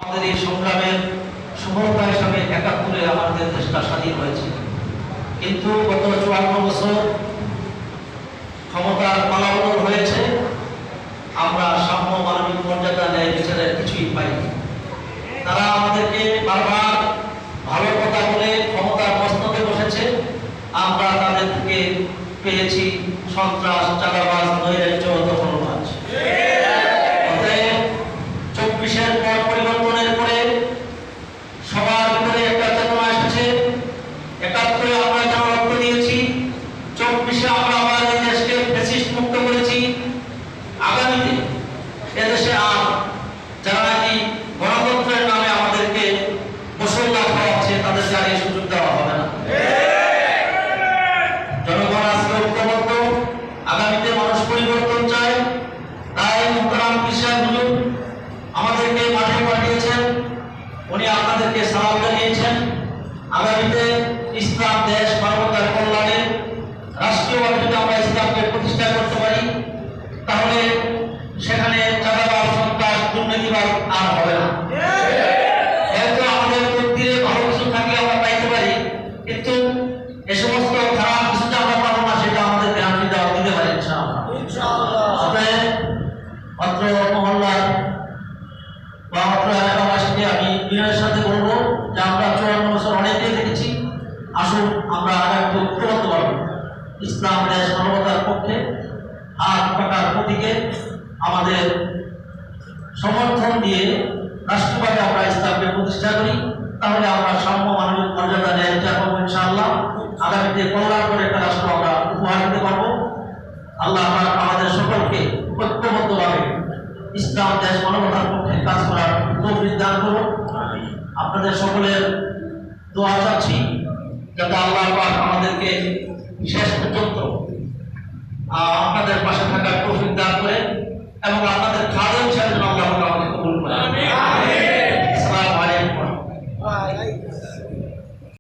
আমাদের এই সংগ্রামের সফলতা হিসাবে ৭১-এ আমাদের দেশটা স্বাধীন হয়েছে, কিন্তু গত ৫৪ বছর ক্ষমতার পালাবদল হয়েছে। আমরা সাম্য, মানবিক মর্যাদা, ন্যায় বিচারের কিছুই পাইনি। তারা আমাদেরকে বারবার ভালো কথা বলে ক্ষমতার মসনদে বসেছে। আমরা তাদের থেকে পেয়েছি সন্ত্রাস, চাঁদাবাজ, নৈরাজ্য, দখলবাজ। অতএব ২৪-এর পর পরিবর্তনের পরে সবার ভিতরে একটা চেতনা এসেছে। ৭১-এ আমরা যেন রক্ত দিয়েছি, ২৪-এ আমরা আবার এই দেশকে ফ্যাসিস্ট মুক্ত করেছি। আগামীতে এদেশে আর যারা নাকি গণতন্ত্রের নামে আমাদেরকে মুসল্লা খাওয়াচ্ছে, তাদেরকে আর এই সুযোগ দেওয়া হবে না। জনগণ আজকে ঐক্যবদ্ধ, আগামীতে মানুষ পরিবর্তন চায়। তাই মোহতারাম পীর সাহেব হুজুর আমাদেরকে মাঠে পাঠিয়েছেন, উনি আপনাদেরকে সালাম জানিয়েছেন। আগামীতে ইসলাম দেশ মানবতার কল্যাণে রাষ্ট্রীয়ভাবে যদি আমরা ইসলামকে প্রতিষ্ঠা করতে পারি, তাহলে সেখানে চাঁদাবাজ, সন্ত্রাস, দুর্নীতিবাদ আর হবে না। হয়তো আমাদের তকদিরে ভালো কিছু থাকলে আমরা পাইতে পারি, কিন্তু এ সমস্ত খারাপ কিছু যে আমরা পাবো না, সেটা আমাদের গ্রামে দেওয়া দিতে পারি ইনশাআল্লাহ। অতএব অত্র মহল্লার বা অত্র এলাকাবাসীকে আমি বিনয়ের সাথে বলবো যে আমরা ৫৪ বছর অনেকে দেখেছি, আসুন আমরা আরেকটু ঐক্যবদ্ধ পাবো। ইসলাম দেশ মানবতার পক্ষে হাত পাকার প্রতীকে আমাদের সমর্থন দিয়ে রাষ্ট্রভাবে আমরা ইসলামকে প্রতিষ্ঠা করি, তাহলে আমরা সাম্য, মানবিক মর্যাদা, ন্যায় বিচার পাবো ইনশাআল্লাহ। আগামীতে কল্যাণ করে একটা রাষ্ট্র আমরা উপহার দিতে পারবো। আল্লাহ আমাদের সকলকে ঐক্যবদ্ধভাবে ইসলাম দেশ মানবতার পক্ষে কাজ করার তৌফিক দান করুন। আপনাদের সকলের দোয়া চাচ্ছি যাতে আল্লাহ পাক আমাদেরকে শেষ পর্যন্ত আপনাদের পাশে থাকার তৌফিক দান করে এবং আপনাদের খাদেম